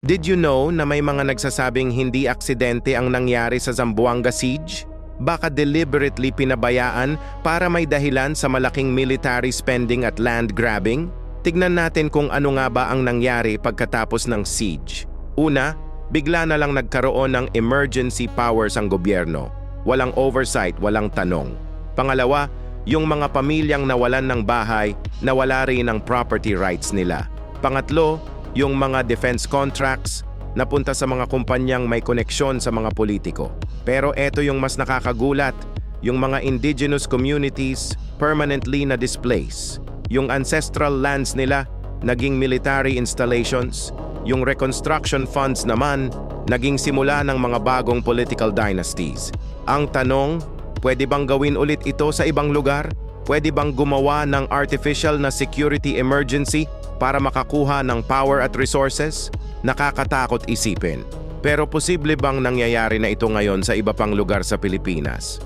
Did you know na may mga nagsasabing hindi aksidente ang nangyari sa Zamboanga Siege? Baka deliberately pinabayaan para may dahilan sa malaking military spending at land grabbing? Tignan natin kung ano nga ba ang nangyari pagkatapos ng siege. Una, bigla na lang nagkaroon ng emergency powers ang gobyerno. Walang oversight, walang tanong. Pangalawa, yung mga pamilyang nawalan ng bahay, nawala rin ang property rights nila. Pangatlo, yung mga defense contracts napunta sa mga kumpanyang may koneksyon sa mga politiko. Pero eto yung mas nakakagulat, yung mga indigenous communities permanently na displace. Yung ancestral lands nila naging military installations, yung reconstruction funds naman naging simula ng mga bagong political dynasties. Ang tanong, pwede bang gawin ulit ito sa ibang lugar? Pwede bang gumawa ng artificial na security emergency para makakuha ng power at resources? Nakakatakot isipin. Pero posible bang nangyayari na ito ngayon sa iba pang lugar sa Pilipinas?